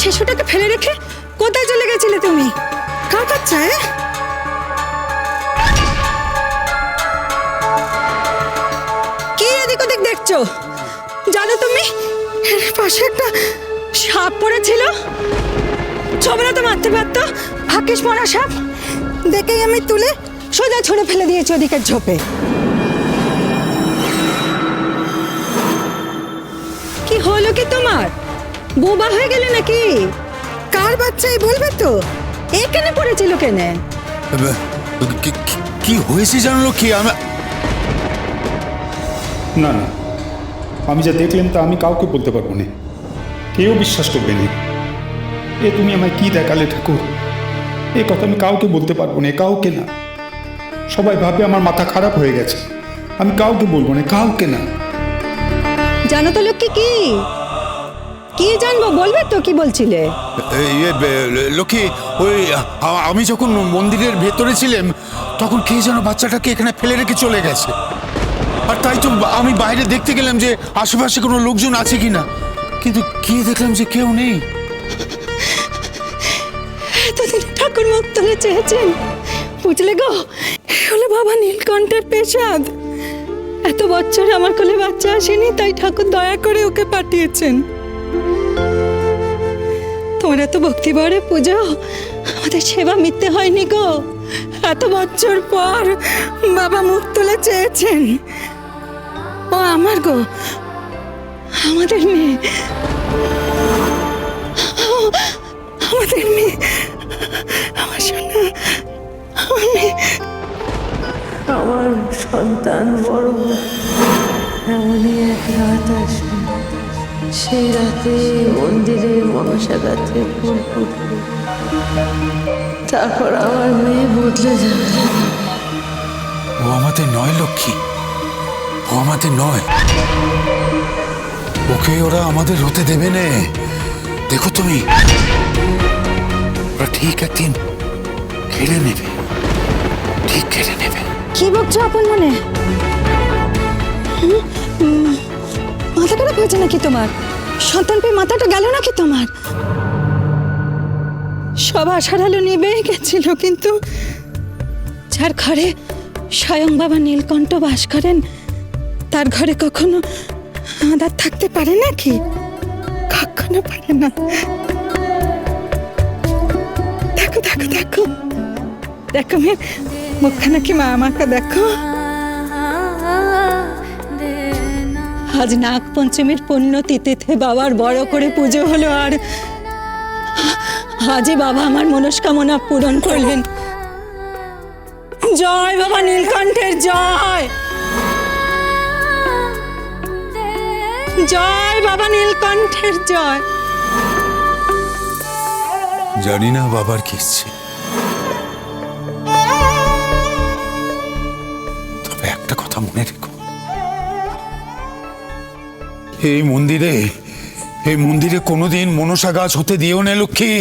শিশুটাকে ফেলে রেখে কোথায় চলে গেছিলে তুমি? কার বাচ্চা? কি এদিক ওদিক দেখছো? জানো তুমি এর পাশে একটা সাপ পড়েছিল? ছোবরা তো মারতে পারতো, হাকিস পড়া সাপ। দেখেই আমি তুলে সোজা ছুঁড়ে ফেলে দিয়েছি ওদিকের ঝোপে। কি হলো কি তোমার? বোবা হয়ে গেলে নাকি? কার বাচ্চাই বলবে তো? এখানে পড়েছিল কেনে? কি হয়েছে জানলো কি? না না, আমি যা দেখলাম তা আমি কাউকে বলতে পারবো না, কেউ বিশ্বাস করবে না। এ তুমি আমায় কি দেখালে ঠাকুর? এ কথা আমি কাউকে বলতে পারবো না, কাউকে না। সবাই ভাবে আমার মাথা খারাপ হয়ে গেছে। আমি কাউকে বলবো না, কাউকে না। জানো তো লক্ষ্মী কি কি জানবো? বলবে তো কি বলছিলে? লক্ষ্মী, ওই আমি যখন মন্দিরের ভেতরে ছিলাম তখন কে যেন বাচ্চাটাকে এখানে ফেলে রেখে চলে গেছে। আর তাই তো আমি বাইরে দেখতে গেলাম যে আশেপাশে কোনো লোকজন আছে কিনা, কিন্তু কি দেখলাম যে কেউ নেই। এতদিন ঠাকুর মুখ তুলে চেয়েছেন, বুঝলে গো? হলো বাবা নীলকণ্ঠের পেশাদ। এত বছর আমার কোলে বাচ্চা আসেনি, তাই ঠাকুর দয়া করে ওকে পাঠিয়েছেন। তোমার এত ভক্তি ভরে পুজো, আমাদের সেবা মিথ্যে হয়নি গো। এত বছর পর বাবা মুখ তুলে চেয়েছেন। ও আমার গো, আমাদের মেয়ে, আমাদের মেয়ে, আমার সোনা, আমার মেয়ে। আমার সন্তান বড় এমনই এক রাত আসবে, সেই রাতে মন্দিরে মনসা গাছে ফুল ফুটবে, তারপর আমার মেয়ে বদলে যাবে। ও আমাদের নয় লক্ষ্মী, ও আমাদের নয়। ওকে ওরা আমাদের হতে দেবে না। দেখো তুমি, ওরা ঠিক একদিন কেড়ে নেবে, ঠিক কেড়ে নেবে। কি বকছো আপন মনে? মাথা খারাপ হয়েছে নাকি তোমার? সন্তান পেয়ে মাথাটা গেল নাকি তোমার? সব আশার আলো নিবে গেছিল, কিন্তু যার ঘরে স্বয়ং বাবা নীলকণ্ঠ বাস করেন তার ঘরে কখনো আঁধার থাকতে পারে নাকি? কখনো পারে না। দেখো দেখো দেখো দেখো, মেয়ে মুখখানা কি মা আমাকে দেখো। আজ নাগ পঞ্চমীর পুণ্য তিথিতে বাবার বড় করে পুজো হলো, আর আজই বাবা আমার মনস্কামনা পূরণ করলেন। জয় বাবা নীলকণ্ঠের জয়, জয় বাবা নীলকণ্ঠের জয়। জানি না বাবার কি ইচ্ছে, তবে একটা কথা মনে রেখো, এই মন্দিরে কোনোদিন মনসা গাছ হতে দিও না লক্ষ্মী।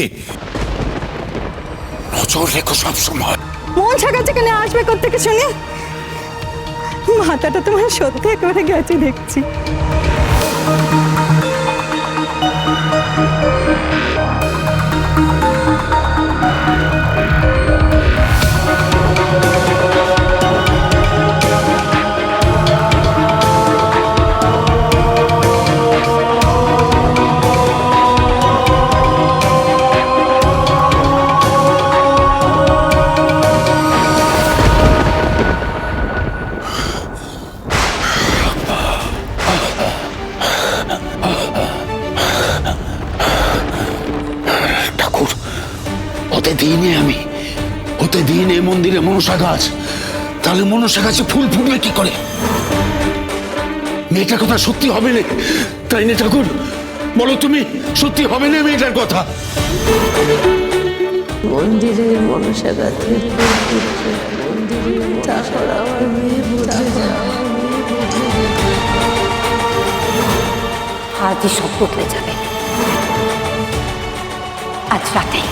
নজর রেখো সবসময়। মনসা গাছ এখানে আসবে কোত্থেকে শুনি? মাথাটা তোমার সত্যি একেবারে গেছে দেখছি। হতে দিইনি মন্দিরে মনসা গাছ, তাহলে মনসা গাছে ফুল ফুটবে কি করে? মেয়েটার কথা সত্যি হবে না, তাই না ঠাকুর? বলো তুমি, সত্যি হবে না মেয়েটার কথা? মন্দিরে মনসা গাছে ফুল ফুটবে, তারপর আমার মেয়ে বদলে যাবে। আজই সব বদলে যাবে, আজ রাতে।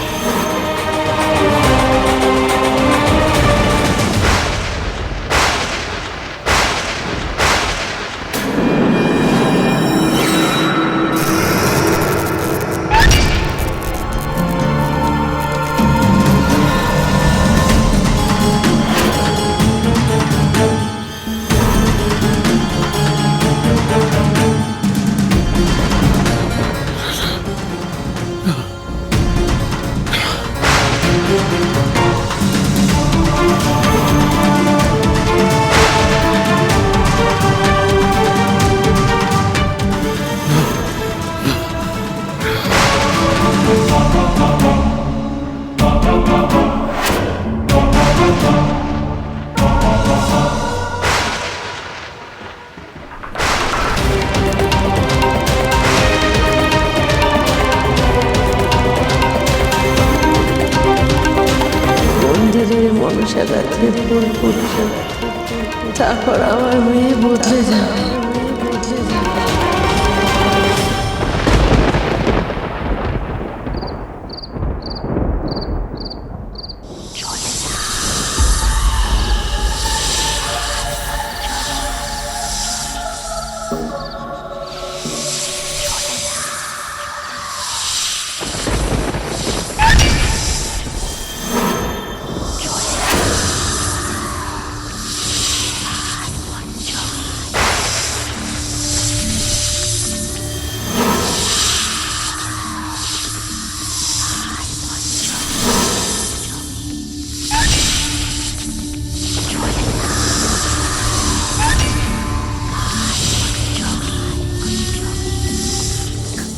মনসা গাছে ফুল ফুটছে, তারপর আমার মেয়ে বদলে যাবে।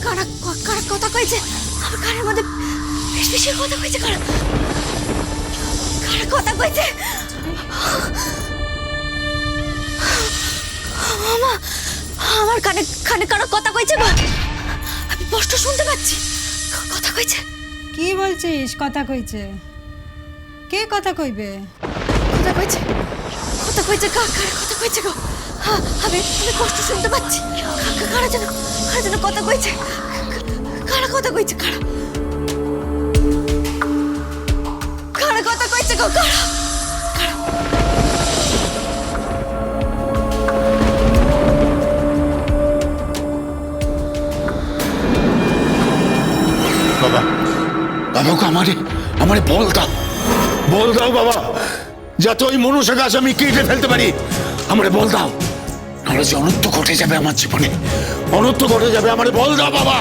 কারা কারা কথা কইছে? আমার কানের মধ্যে বেশ বেশি কথা কইছে। কারা কারা কথা কইছে? আমা, আমার কানে কানে কারো কথা কইছে গো। আমি স্পষ্ট শুনতে পাচ্ছি কথা কইছে। কি বলছিস? কথা কইছে? কে কথা কইবে? কথা কইছে, কথা কইছে। কারা কথা কইছে গো? আমি স্পষ্ট শুনতে পাচ্ছি। কারা যেন কথা কইছে। কারা কথা কইছে? কারা কথা কইছে গো? কারা? বাবা, বাবা গো, আমারে বল দাও বাবা, যাতে ওই মনসা গাছ আমি কেটে ফেলতে পারি। আমারে বল দাও, নাহলে যে অনর্থ ঘটে যাবে আমার জীবনে, অনর্থ ঘটে যাবে। আমারে বল দাও বাবা।